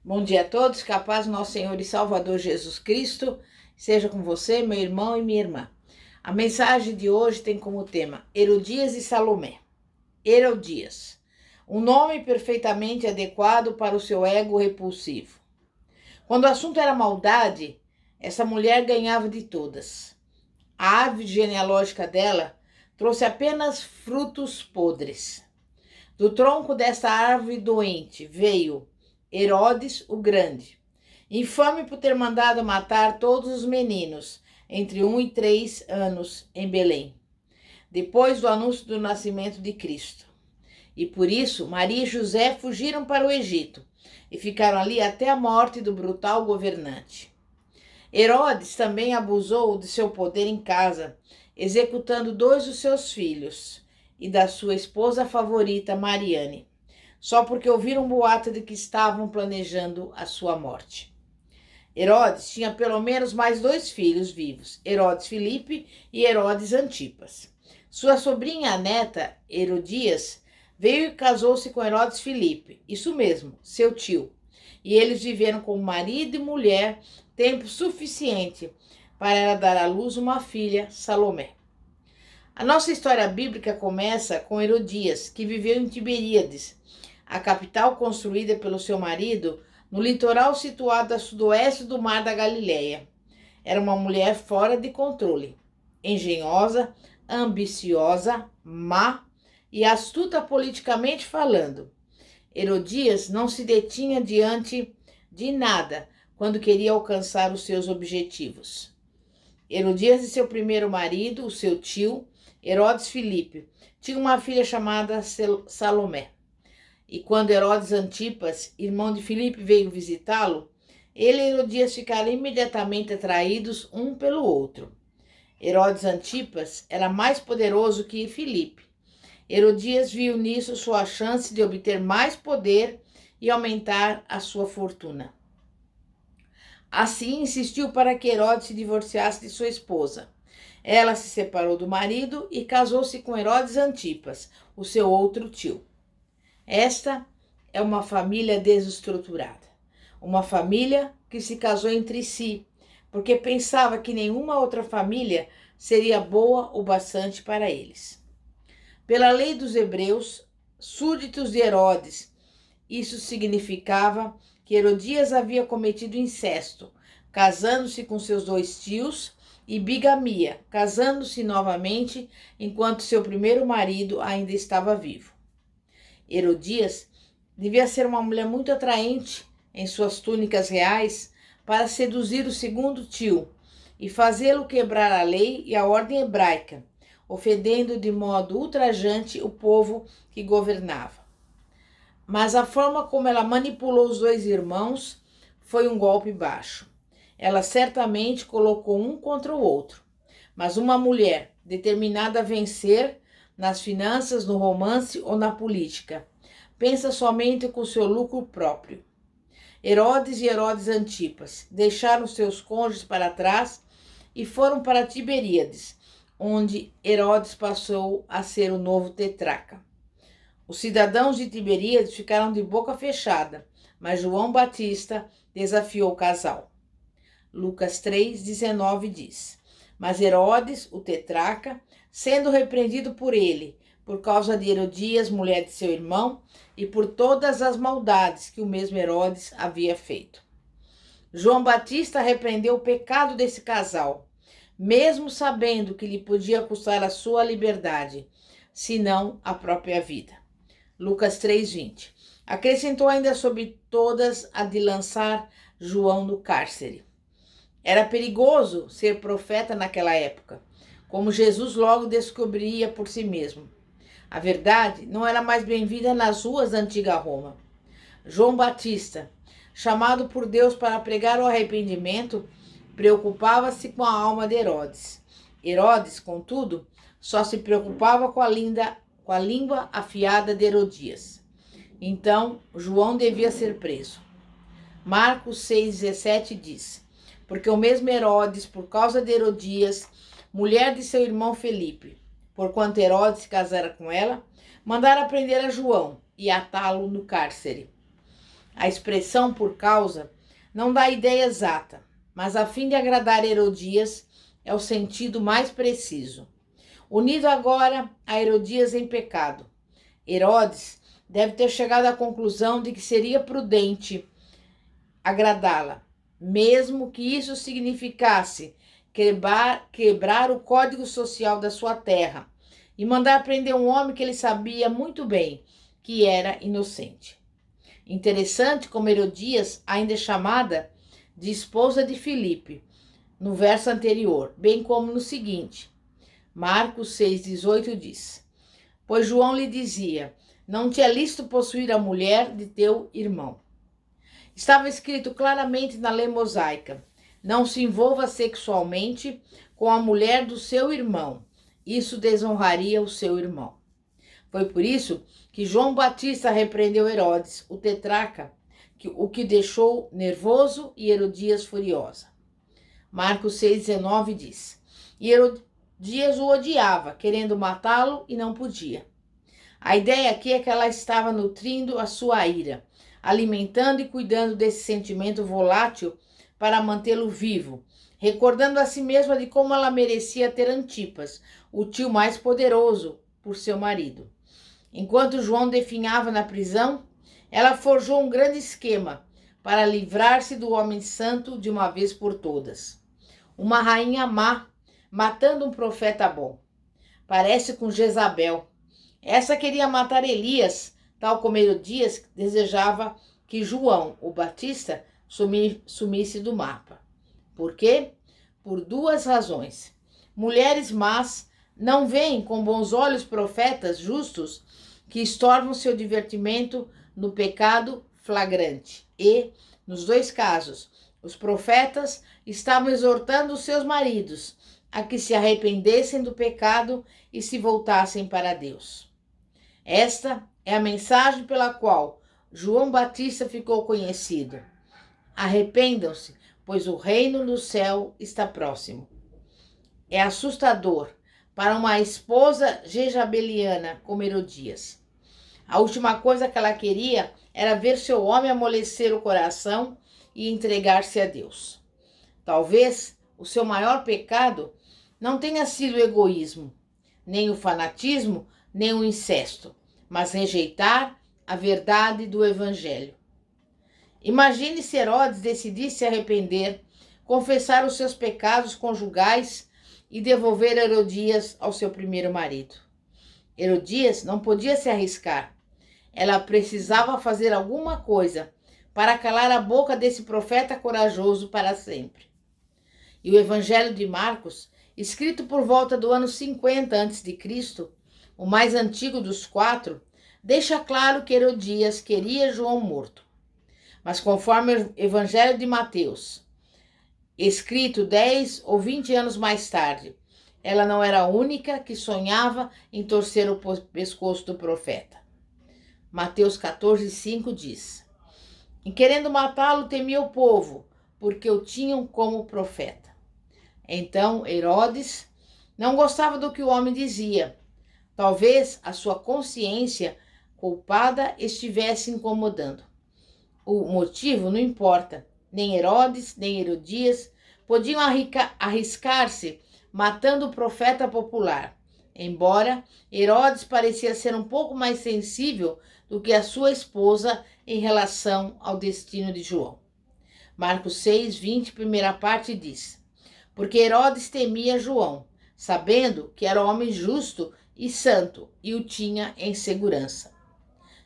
Bom dia a todos, que a paz do nosso Senhor e Salvador Jesus Cristo seja com você, meu irmão e minha irmã. A mensagem de hoje tem como tema Herodias e Salomé. Herodias, um nome perfeitamente adequado para o seu ego repulsivo. Quando o assunto era maldade, essa mulher ganhava de todas. A árvore genealógica dela trouxe apenas frutos podres. Do tronco desta árvore doente veio Herodes o Grande, infame por ter mandado matar todos os meninos entre 1 e 3 anos em Belém, depois do anúncio do nascimento de Cristo. E por isso Maria e José fugiram para o Egito e ficaram ali até a morte do brutal governante. Herodes também abusou de seu poder em casa, executando 2 dos seus filhos e da sua esposa favorita, Mariane, só porque ouviram um boato de que estavam planejando a sua morte. Herodes tinha pelo menos mais 2 filhos vivos, Herodes Filipe e Herodes Antipas. Sua sobrinha, a neta, Herodias, veio e casou-se com Herodes Filipe, isso mesmo, seu tio, e eles viveram como marido e mulher tempo suficiente para ela dar à luz uma filha, Salomé. A nossa história bíblica começa com Herodias, que viveu em Tiberíades, a capital construída pelo seu marido no litoral situado a sudoeste do Mar da Galileia. Era uma mulher fora de controle, engenhosa, ambiciosa, má e astuta politicamente falando. Herodias não se detinha diante de nada quando queria alcançar os seus objetivos. Herodias e seu primeiro marido, o seu tio, Herodes Filipe, tinham uma filha chamada Salomé. E quando Herodes Antipas, irmão de Filipe, veio visitá-lo, ele e Herodias ficaram imediatamente atraídos um pelo outro. Herodes Antipas era mais poderoso que Filipe. Herodias viu nisso sua chance de obter mais poder e aumentar a sua fortuna. Assim, insistiu para que Herodes se divorciasse de sua esposa. Ela se separou do marido e casou-se com Herodes Antipas, o seu outro tio. Esta é uma família desestruturada, uma família que se casou entre si, porque pensava que nenhuma outra família seria boa o bastante para eles. Pela lei dos hebreus, súditos de Herodes, isso significava que Herodias havia cometido incesto, casando-se com seus 2 tios, e bigamia, casando-se novamente enquanto seu primeiro marido ainda estava vivo. Herodias devia ser uma mulher muito atraente em suas túnicas reais para seduzir o segundo tio e fazê-lo quebrar a lei e a ordem hebraica, ofendendo de modo ultrajante o povo que governava. Mas a forma como ela manipulou os 2 irmãos foi um golpe baixo. Ela certamente colocou um contra o outro, mas uma mulher determinada a vencer nas finanças, no romance ou na política, pensa somente com seu lucro próprio. Herodes e Herodes Antipas deixaram seus cônjuges para trás e foram para Tiberíades, onde Herodes passou a ser o novo tetrarca. Os cidadãos de Tiberíades ficaram de boca fechada, mas João Batista desafiou o casal. Lucas 3,19 diz: Mas Herodes, o tetrarca, sendo repreendido por ele, por causa de Herodias, mulher de seu irmão, e por todas as maldades que o mesmo Herodes havia feito. João Batista repreendeu o pecado desse casal, mesmo sabendo que lhe podia custar a sua liberdade, se não a própria vida. Lucas 3,20. Acrescentou ainda sobre todas a de lançar João no cárcere. Era perigoso ser profeta naquela época, como Jesus logo descobriria por si mesmo. A verdade não era mais bem-vinda nas ruas da antiga Roma. João Batista, chamado por Deus para pregar o arrependimento, preocupava-se com a alma de Herodes. Herodes, contudo, só se preocupava com a língua afiada de Herodias. Então, João devia ser preso. Marcos 6,17 diz: Porque o mesmo Herodes, por causa de Herodias, mulher de seu irmão Felipe, porquanto Herodes se casara com ela, mandara prender a João e atá-lo no cárcere. A expressão por causa não dá ideia exata, mas a fim de agradar Herodias é o sentido mais preciso. Unido agora a Herodias em pecado, Herodes deve ter chegado à conclusão de que seria prudente agradá-la, mesmo que isso significasse quebrar o código social da sua terra e mandar prender um homem que ele sabia muito bem que era inocente. Interessante como Herodias ainda é chamada de esposa de Filipe, no verso anterior, bem como no seguinte. Marcos 6,18 diz: Pois João lhe dizia, não te é lícito possuir a mulher de teu irmão. Estava escrito claramente na lei mosaica, não se envolva sexualmente com a mulher do seu irmão, isso desonraria o seu irmão. Foi por isso que João Batista repreendeu Herodes, o tetrarca, o que deixou nervoso e Herodias furiosa. Marcos 6,19 diz, e Herodias o odiava, querendo matá-lo e não podia. A ideia aqui é que ela estava nutrindo a sua ira, alimentando e cuidando desse sentimento volátil para mantê-lo vivo, recordando a si mesma de como ela merecia ter Antipas, o tio mais poderoso, por seu marido. Enquanto João definhava na prisão, ela forjou um grande esquema para livrar-se do homem santo de uma vez por todas. Uma rainha má, matando um profeta bom. Parece com Jezabel. Essa queria matar Elias, tal como Herodias desejava que João, o Batista, sumisse do mapa. Por quê? Por duas razões. Mulheres más não veem com bons olhos profetas justos que estorvam seu divertimento no pecado flagrante. E, nos dois casos, os profetas estavam exortando os seus maridos a que se arrependessem do pecado e se voltassem para Deus. Esta é a mensagem pela qual João Batista ficou conhecido. Arrependam-se, pois o reino do céu está próximo. É assustador para uma esposa jezabeliana como Herodias. A última coisa que ela queria era ver seu homem amolecer o coração e entregar-se a Deus. Talvez o seu maior pecado não tenha sido o egoísmo, nem o fanatismo, nem o incesto, mas rejeitar a verdade do Evangelho. Imagine se Herodes decidisse se arrepender, confessar os seus pecados conjugais e devolver Herodias ao seu primeiro marido. Herodias não podia se arriscar. Ela precisava fazer alguma coisa para calar a boca desse profeta corajoso para sempre. E o Evangelho de Marcos, escrito por volta do ano 50 a.C., o mais antigo dos quatro, deixa claro que Herodias queria João morto. Mas conforme o Evangelho de Mateus, escrito 10 ou 20 anos mais tarde, ela não era a única que sonhava em torcer o pescoço do profeta. Mateus 14,5 diz, e querendo matá-lo temia o povo, porque o tinham como profeta. Então Herodes não gostava do que o homem dizia. Talvez a sua consciência culpada estivesse incomodando. O motivo não importa. Nem Herodes, nem Herodias podiam arriscar-se matando o profeta popular, embora Herodes parecia ser um pouco mais sensível do que a sua esposa em relação ao destino de João. Marcos 6:20, primeira parte diz, porque Herodes temia João, sabendo que era homem justo e santo, e o tinha em segurança.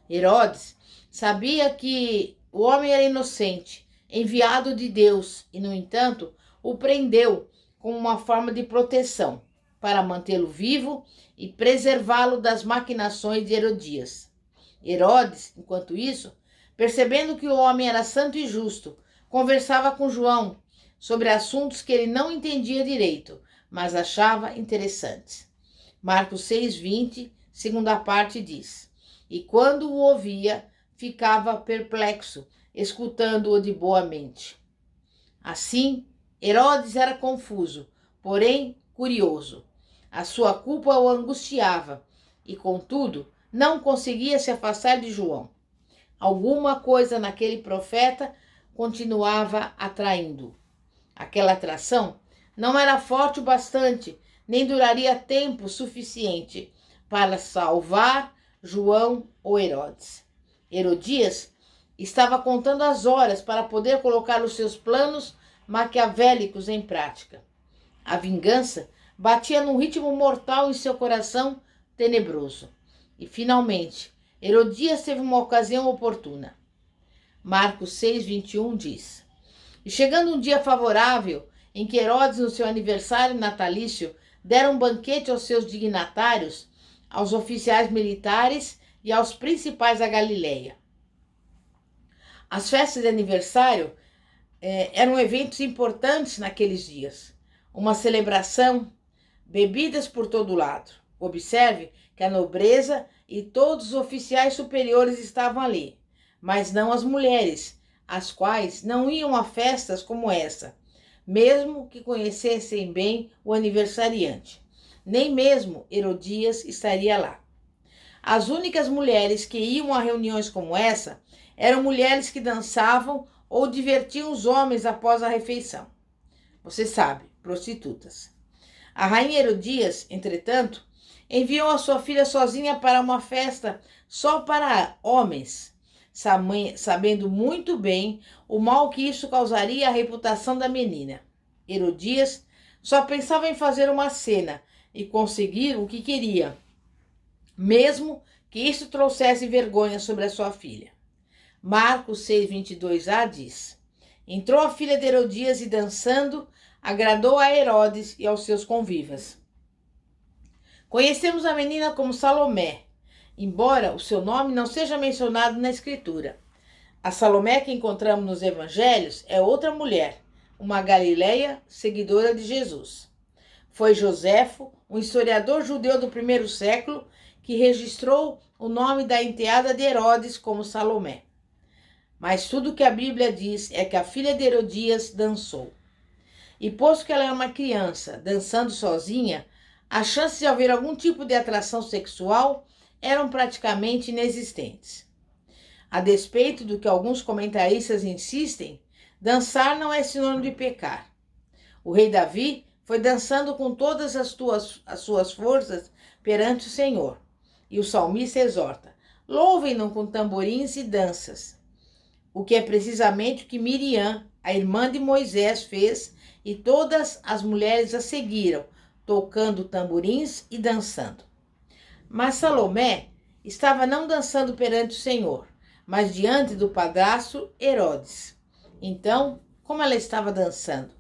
Herodes sabia que o homem era inocente, enviado de Deus, e, no entanto, o prendeu como uma forma de proteção, para mantê-lo vivo e preservá-lo das maquinações de Herodias. Herodes, enquanto isso, percebendo que o homem era santo e justo, conversava com João sobre assuntos que ele não entendia direito, mas achava interessantes. Marcos 6:20, segunda parte diz, e quando o ouvia, ficava perplexo, escutando-o de boa mente. Assim, Herodes era confuso, porém curioso. A sua culpa o angustiava e, contudo, não conseguia se afastar de João. Alguma coisa naquele profeta continuava atraindo. Aquela atração não era forte o bastante, nem duraria tempo suficiente para salvar João ou Herodes. Herodias estava contando as horas para poder colocar os seus planos maquiavélicos em prática. A vingança batia num ritmo mortal em seu coração tenebroso. E, finalmente, Herodias teve uma ocasião oportuna. Marcos 6:21 diz: E chegando um dia favorável, em que Herodes, no seu aniversário natalício, dera um banquete aos seus dignatários, aos oficiais militares e aos principais da Galileia. As festas de aniversário eram eventos importantes naqueles dias. Uma celebração, bebidas por todo lado. Observe que a nobreza e todos os oficiais superiores estavam ali, mas não as mulheres, as quais não iam a festas como essa, mesmo que conhecessem bem o aniversariante. Nem mesmo Herodias estaria lá. As únicas mulheres que iam a reuniões como essa eram mulheres que dançavam ou divertiam os homens após a refeição. Você sabe, prostitutas. A rainha Herodias, entretanto, enviou a sua filha sozinha para uma festa só para homens, sabendo muito bem o mal que isso causaria à reputação da menina. Herodias só pensava em fazer uma cena e conseguir o que queria, mesmo que isso trouxesse vergonha sobre a sua filha. Marcos 6:22a diz: Entrou a filha de Herodias e, dançando, agradou a Herodes e aos seus convivas. Conhecemos a menina como Salomé, embora o seu nome não seja mencionado na Escritura. A Salomé que encontramos nos Evangelhos é outra mulher, uma galileia seguidora de Jesus. Foi Joséfo, um historiador judeu do primeiro século, que registrou o nome da enteada de Herodes como Salomé. Mas tudo o que a Bíblia diz é que a filha de Herodias dançou. E posto que ela era uma criança dançando sozinha, as chances de haver algum tipo de atração sexual eram praticamente inexistentes. A despeito do que alguns comentaristas insistem, dançar não é sinônimo de pecar. O rei Davi foi dançando com todas as suas forças perante o Senhor. E o salmista exorta: louvem-no com tamborins e danças. O que é precisamente o que Miriam, a irmã de Moisés, fez, e todas as mulheres a seguiram, tocando tamborins e dançando. Mas Salomé estava não dançando perante o Senhor, mas diante do padrasto Herodes. Então, como ela estava dançando?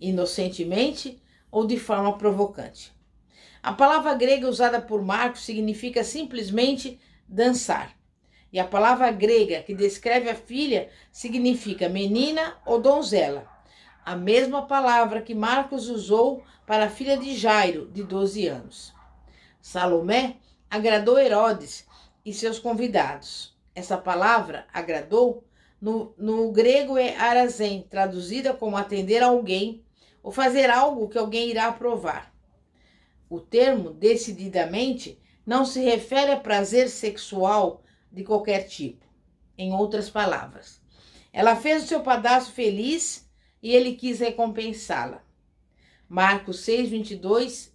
Inocentemente ou de forma provocante? A palavra grega usada por Marcos significa simplesmente dançar. E a palavra grega que descreve a filha significa menina ou donzela. A mesma palavra que Marcos usou para a filha de Jairo, de 12 anos. Salomé agradou Herodes e seus convidados. Essa palavra, agradou, no grego é arazen, traduzida como atender a alguém ou fazer algo que alguém irá aprovar. O termo, decididamente, não se refere a prazer sexual de qualquer tipo. Em outras palavras, ela fez o seu padrasto feliz e ele quis recompensá-la. Marcos 6:22,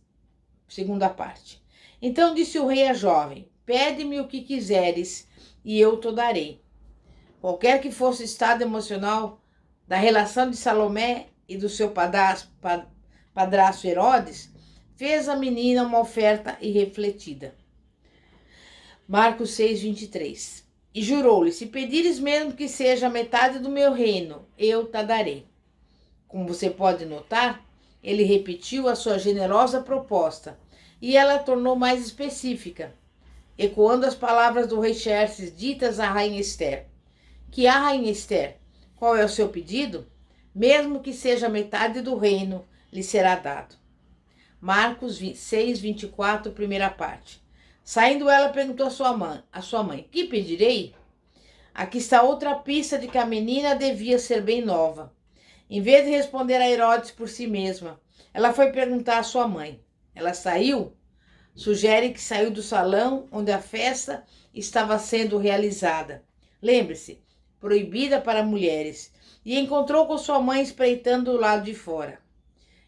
segunda parte. Então disse o rei à jovem: pede-me o que quiseres e eu te darei. Qualquer que fosse o estado emocional da relação de Salomé e do seu padrasto Herodes, fez a menina uma oferta irrefletida. Marcos 6:23. E jurou-lhe: se pedires mesmo que seja metade do meu reino, eu te darei. Como você pode notar, ele repetiu a sua generosa proposta e ela tornou mais específica, ecoando as palavras do rei Xerxes ditas à rainha Ester. Que a rainha Ester, qual é o seu pedido? Mesmo que seja metade do reino, lhe será dado. Marcos 6:24, primeira parte. Saindo ela, perguntou à sua mãe: que pedirei? Aqui está outra pista de que a menina devia ser bem nova. Em vez de responder a Herodes por si mesma, ela foi perguntar à sua mãe. Ela saiu? Sugere que saiu do salão onde a festa estava sendo realizada. lembre-se, proibida para mulheres, e encontrou com sua mãe espreitando do lado de fora.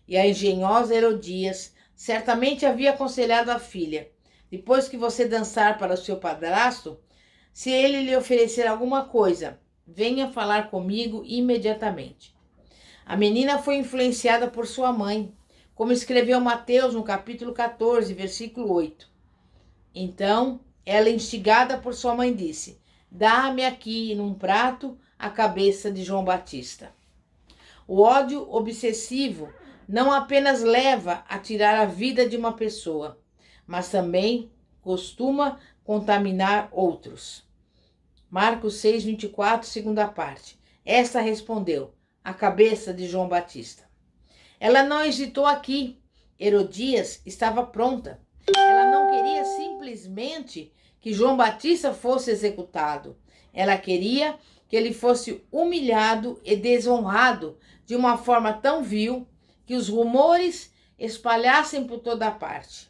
E a engenhosa Herodias certamente havia aconselhado a filha: depois que você dançar para o seu padrasto, se ele lhe oferecer alguma coisa, venha falar comigo imediatamente. A menina foi influenciada por sua mãe, como escreveu Mateus no capítulo 14, versículo 8. Então, ela, instigada por sua mãe, disse: dá-me aqui num prato a cabeça de João Batista. O ódio obsessivo não apenas leva a tirar a vida de uma pessoa, mas também costuma contaminar outros. Marcos 6, 24, segunda parte. Esta respondeu: a cabeça de João Batista. Ela não hesitou aqui. Herodias estava pronta. Ela não queria simplesmente que João Batista fosse executado. Ela queria que ele fosse humilhado e desonrado de uma forma tão vil que os rumores espalhassem por toda parte.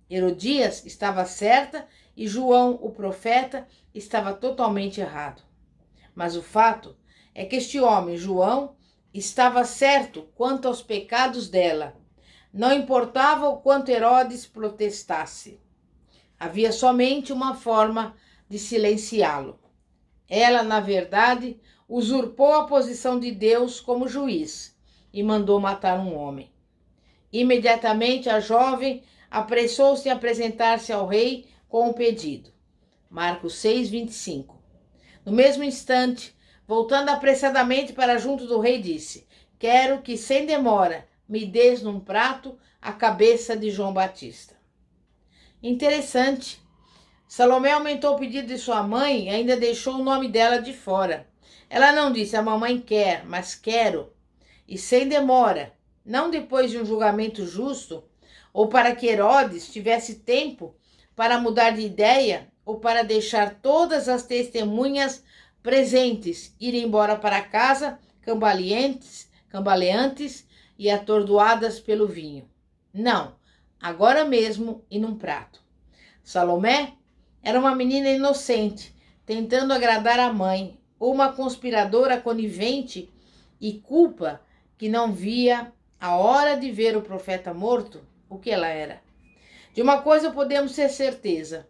Herodias estava certa e João, o profeta, estava totalmente errado. Mas o fato é que este homem, João, estava certo quanto aos pecados dela. Não importava o quanto Herodes protestasse. Havia somente uma forma de silenciá-lo. Ela, na verdade, usurpou a posição de Deus como juiz e mandou matar um homem. Imediatamente a jovem apressou-se em apresentar-se ao rei com o pedido. Marcos 6, 25. No mesmo instante, voltando apressadamente para junto do rei, disse: quero que, sem demora, me des num prato a cabeça de João Batista. Interessante. Salomé aumentou o pedido de sua mãe e ainda deixou o nome dela de fora. Ela não disse: a mamãe quer, mas quero. E sem demora, não depois de um julgamento justo, ou para que Herodes tivesse tempo para mudar de ideia, ou para deixar todas as testemunhas presentes ir embora para casa, cambaleantes e atordoadas pelo vinho. Não, agora mesmo e num prato. Salomé era uma menina inocente, tentando agradar a mãe, ou uma conspiradora conivente e culpa que não via a hora de ver o profeta morto, o que ela era. De uma coisa podemos ter certeza: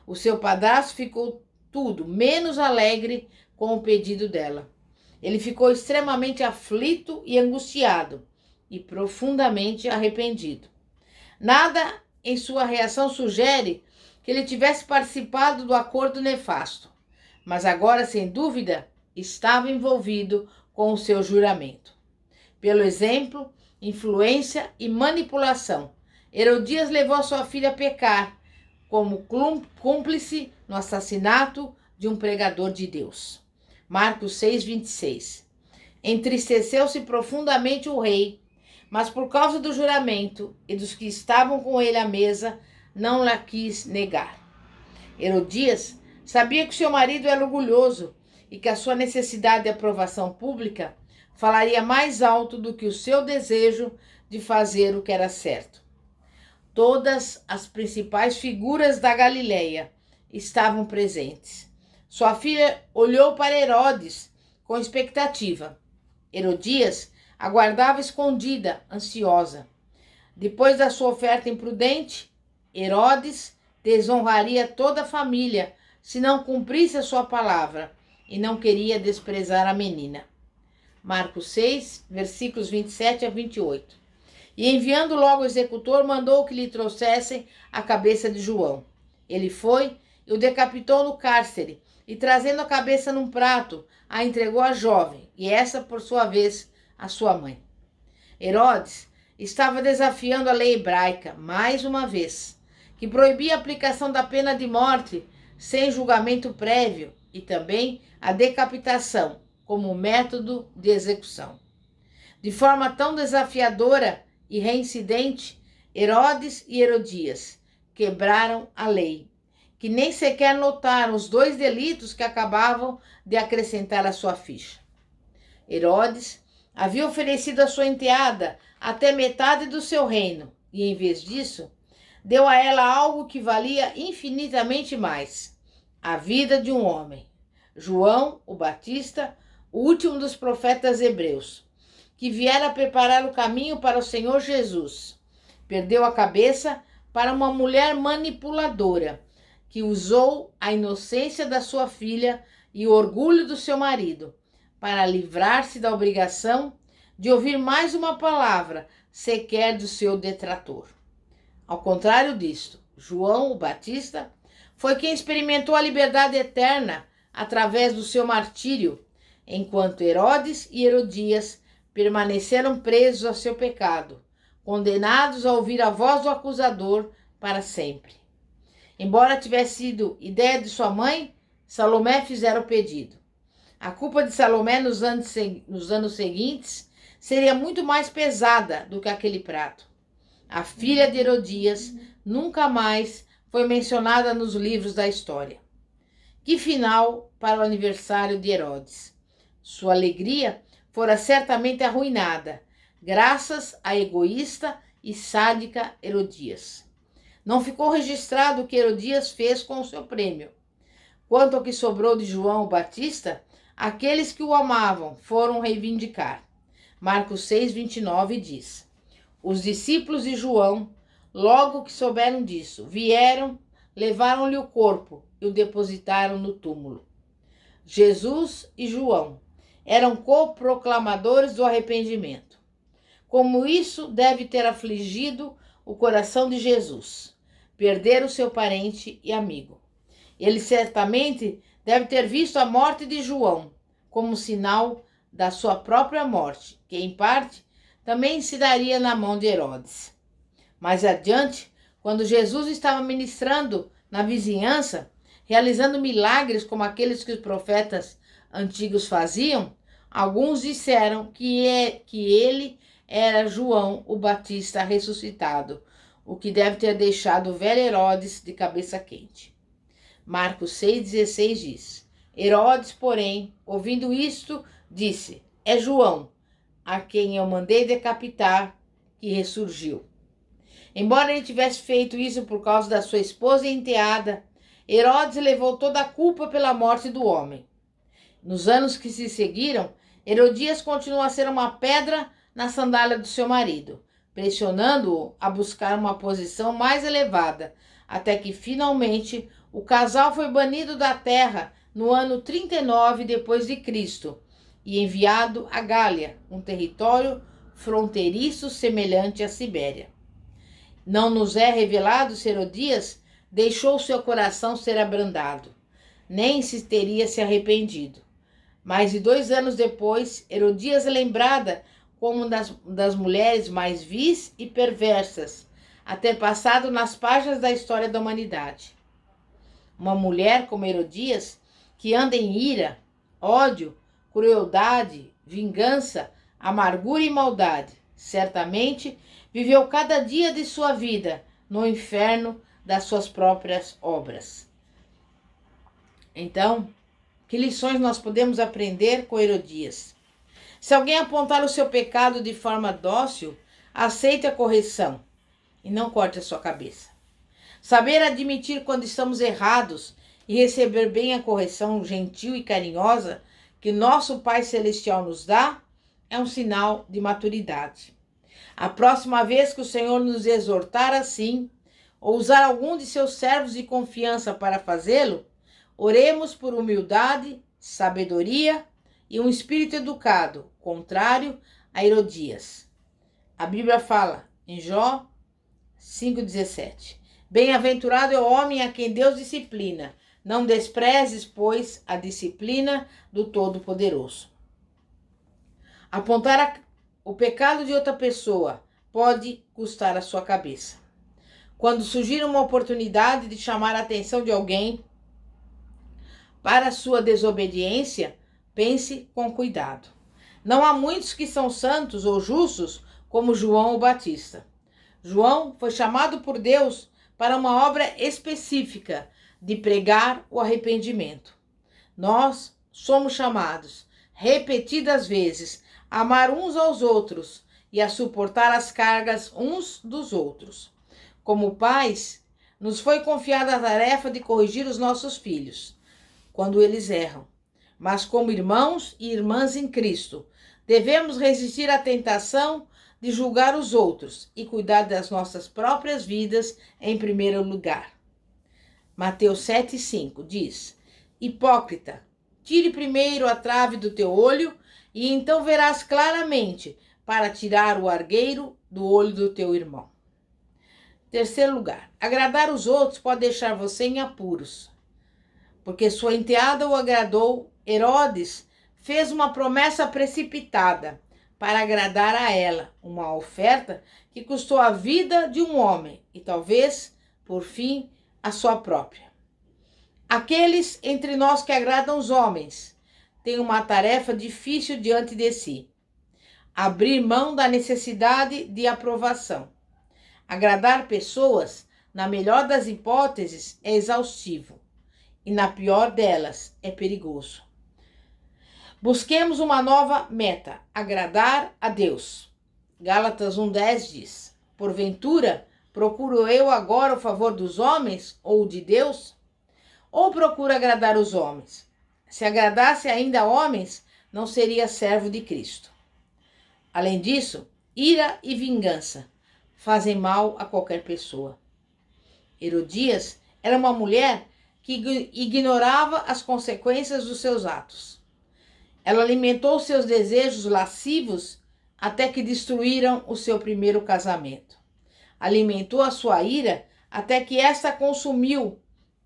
o seu padrasto ficou tudo menos alegre com o pedido dela. Ele ficou extremamente aflito e angustiado e profundamente arrependido. Nada em sua reação sugere que ele tivesse participado do acordo nefasto, mas agora, sem dúvida, estava envolvido com o seu juramento. Pelo exemplo, influência e manipulação, Herodias levou sua filha a pecar como cúmplice no assassinato de um pregador de Deus. Marcos 6, 26. Entristeceu-se profundamente o rei, mas por causa do juramento e dos que estavam com ele à mesa, não la quis negar. Herodias sabia que seu marido era orgulhoso e que a sua necessidade de aprovação pública falaria mais alto do que o seu desejo de fazer o que era certo. Todas as principais figuras da Galileia estavam presentes. Sua filha olhou para Herodes com expectativa. Herodias aguardava escondida, ansiosa. Depois da sua oferta imprudente, Herodes desonraria toda a família se não cumprisse a sua palavra e não queria desprezar a menina. Marcos 6, versículos 27 a 28. E enviando logo o executor, mandou que lhe trouxessem a cabeça de João. Ele foi e o decapitou no cárcere, e trazendo a cabeça num prato, a entregou à jovem, e essa, por sua vez, à sua mãe. Herodes estava desafiando a lei hebraica, mais uma vez, que proibia a aplicação da pena de morte sem julgamento prévio e também a decapitação como método de execução. De forma tão desafiadora e reincidente, Herodes e Herodias quebraram a lei, que nem sequer notaram os dois delitos que acabavam de acrescentar à sua ficha. Herodes havia oferecido à sua enteada até metade do seu reino e, em vez disso, deu a ela algo que valia infinitamente mais: a vida de um homem. João, o Batista, o último dos profetas hebreus, que viera preparar o caminho para o Senhor Jesus. Perdeu a cabeça para uma mulher manipuladora, que usou a inocência da sua filha e o orgulho do seu marido para livrar-se da obrigação de ouvir mais uma palavra sequer do seu detrator. Ao contrário disto, João, o Batista, foi quem experimentou a liberdade eterna através do seu martírio, enquanto Herodes e Herodias permaneceram presos ao seu pecado, condenados a ouvir a voz do acusador para sempre. Embora tivesse sido ideia de sua mãe, Salomé fizera o pedido. A culpa de Salomé nos anos seguintes seria muito mais pesada do que aquele prato. A filha de Herodias nunca mais foi mencionada nos livros da história. Que final para o aniversário de Herodes! Sua alegria fora certamente arruinada, graças à egoísta e sádica Herodias. Não ficou registrado o que Herodias fez com o seu prêmio. Quanto ao que sobrou de João o Batista, aqueles que o amavam foram reivindicar. Marcos 6:29 diz: Os discípulos de João, logo que souberam disso, vieram, levaram-lhe o corpo e o depositaram no túmulo. Jesus e João eram coproclamadores do arrependimento. Como isso deve ter afligido o coração de Jesus, perder o seu parente e amigo. Ele certamente deve ter visto a morte de João como sinal da sua própria morte, que em parte também se daria na mão de Herodes. Mais adiante, quando Jesus estava ministrando na vizinhança, realizando milagres como aqueles que os profetas antigos faziam, alguns disseram que ele era João o Batista ressuscitado, o que deve ter deixado o velho Herodes de cabeça quente. Marcos 6,16 diz: Herodes, porém, ouvindo isto, disse: É João, a quem eu mandei decapitar, que ressurgiu. Embora ele tivesse feito isso por causa da sua esposa enteada, Herodes levou toda a culpa pela morte do homem. Nos anos que se seguiram, Herodias continuou a ser uma pedra na sandália do seu marido, pressionando-o a buscar uma posição mais elevada, até que finalmente o casal foi banido da terra no ano 39 depois de Cristo e enviado a Gália, um território fronteiriço semelhante à Sibéria. Não nos é revelado se Herodias deixou seu coração ser abrandado, nem se teria se arrependido. Mais de 2 anos depois, Herodias é lembrada como uma das mulheres mais vis e perversas a ter passado nas páginas da história da humanidade. Uma mulher como Herodias, que anda em ira, ódio, crueldade, vingança, amargura e maldade, certamente viveu cada dia de sua vida no inferno das suas próprias obras. Então, que lições nós podemos aprender com Herodias? Se alguém apontar o seu pecado de forma dócil, aceite a correção e não corte a sua cabeça. Saber admitir quando estamos errados e receber bem a correção gentil e carinhosa que nosso Pai Celestial nos dá é um sinal de maturidade. A próxima vez que o Senhor nos exortar assim, ou usar algum de seus servos de confiança para fazê-lo, oremos por humildade, sabedoria e um espírito educado, contrário a Herodias. A Bíblia fala em Jó 5,17: Bem-aventurado é o homem a quem Deus disciplina. Não desprezes, pois, a disciplina do Todo-Poderoso. Apontar o pecado de outra pessoa pode custar a sua cabeça. Quando surgir uma oportunidade de chamar a atenção de alguém para a sua desobediência, pense com cuidado. Não há muitos que são santos ou justos como João o Batista. João foi chamado por Deus para uma obra específica de pregar o arrependimento. Nós somos chamados repetidas vezes a amar uns aos outros e a suportar as cargas uns dos outros. Como pais, nos foi confiada a tarefa de corrigir os nossos filhos quando eles erram, mas como irmãos e irmãs em Cristo, devemos resistir à tentação de julgar os outros e cuidar das nossas próprias vidas em primeiro lugar. Mateus 7,5 diz: Hipócrita, tire primeiro a trave do teu olho, e então verás claramente para tirar o argueiro do olho do teu irmão. Terceiro lugar, agradar os outros pode deixar você em apuros. Porque sua enteada o agradou, Herodes fez uma promessa precipitada para agradar a ela, uma oferta que custou a vida de um homem e talvez, por fim, a sua própria. Aqueles entre nós que agradam os homens têm uma tarefa difícil diante de si: abrir mão da necessidade de aprovação. Agradar pessoas, na melhor das hipóteses, é exaustivo e, na pior delas, é perigoso. Busquemos uma nova meta: agradar a Deus. Gálatas 1,10 diz: Porventura, procuro eu agora o favor dos homens ou de Deus? Ou procuro agradar os homens? Se agradasse ainda homens, não seria servo de Cristo. Além disso, ira e vingança fazem mal a qualquer pessoa. Herodias era uma mulher que ignorava as consequências dos seus atos. Ela alimentou seus desejos lascivos até que destruíram o seu primeiro casamento. Alimentou a sua ira até que esta consumiu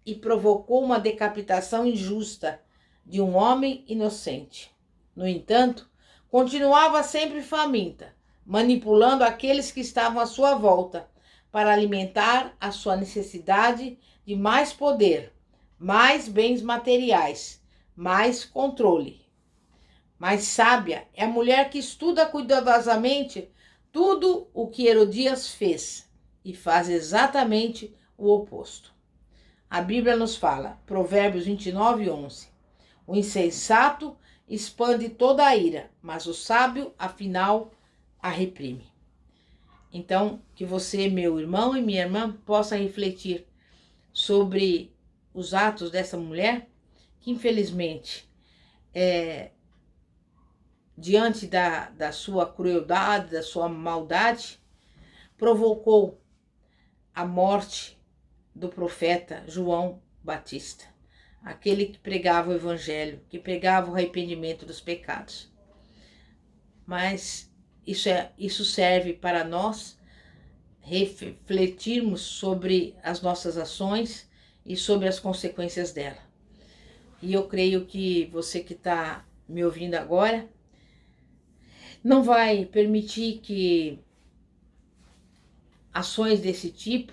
e provocou uma decapitação injusta de um homem inocente. No entanto, continuava sempre faminta, manipulando aqueles que estavam à sua volta para alimentar a sua necessidade de mais poder, mais bens materiais, mais controle. Mais sábia é a mulher que estuda cuidadosamente tudo o que Herodias fez e faz exatamente o oposto. A Bíblia nos fala, Provérbios 29:11, o insensato expande toda a ira, mas o sábio, afinal, a reprime. Então, que você, meu irmão e minha irmã, possa refletir sobre os atos dessa mulher, que infelizmente, diante da sua crueldade, da sua maldade, provocou a morte do profeta João Batista, aquele que pregava o evangelho, que pregava o arrependimento dos pecados. Mas isso serve para nós refletirmos sobre as nossas ações e sobre as consequências dela. E eu creio que você que está me ouvindo agora não vai permitir que ações desse tipo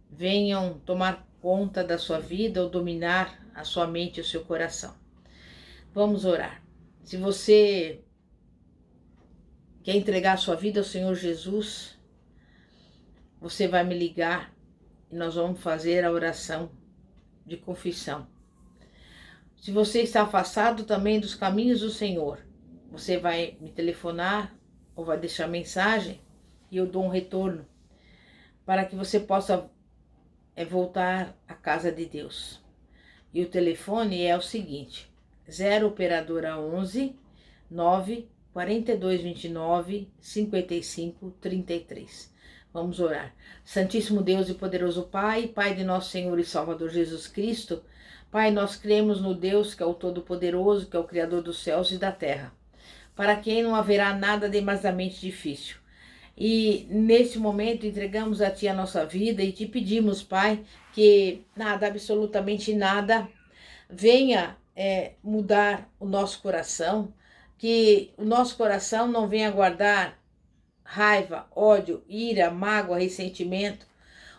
venham tomar conta da sua vida ou dominar a sua mente e o seu coração. Vamos orar. Se você quer entregar a sua vida ao Senhor Jesus, você vai me ligar e nós vamos fazer a oração de confissão. Se você está afastado também dos caminhos do Senhor, você vai me telefonar ou vai deixar mensagem e eu dou um retorno para que você possa voltar à casa de Deus. E o telefone é o seguinte: 0 operadora 11 9 4229 55 33. Vamos orar. Santíssimo Deus e poderoso Pai, Pai de nosso Senhor e Salvador Jesus Cristo, Pai, nós cremos no Deus que é o Todo-Poderoso, que é o Criador dos céus e da terra, para quem não haverá nada demasiadamente difícil. E neste momento entregamos a Ti a nossa vida e Te pedimos, Pai, que nada, absolutamente nada, venha mudar o nosso coração, que o nosso coração não venha guardar raiva, ódio, ira, mágoa, ressentimento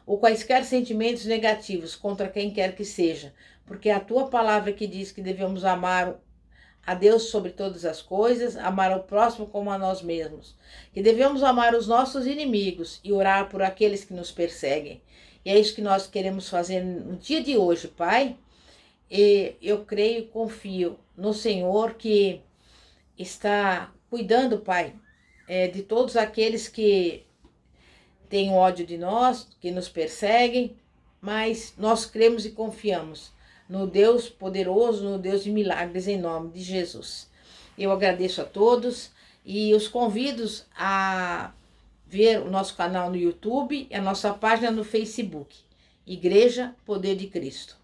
ou quaisquer sentimentos negativos contra quem quer que seja, porque é a Tua palavra que diz que devemos amar a Deus sobre todas as coisas, amar ao próximo como a nós mesmos, que devemos amar os nossos inimigos e orar por aqueles que nos perseguem. E é isso que nós queremos fazer no dia de hoje, Pai. E eu creio e confio no Senhor que está cuidando, Pai, de todos aqueles que têm ódio de nós, que nos perseguem, mas nós cremos e confiamos no Deus poderoso, no Deus de milagres, em nome de Jesus. Eu agradeço a todos e os convido a ver o nosso canal no YouTube e a nossa página no Facebook, Igreja Poder de Cristo.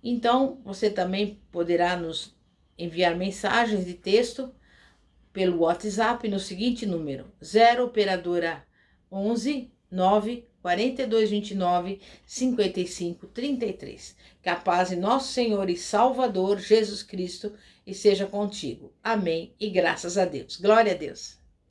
Então, você também poderá nos enviar mensagens de texto pelo WhatsApp no seguinte número: 0 operadora 11 9 4229 5533. Que a paz de nosso Senhor e Salvador Jesus Cristo esteja contigo. Amém e graças a Deus. Glória a Deus.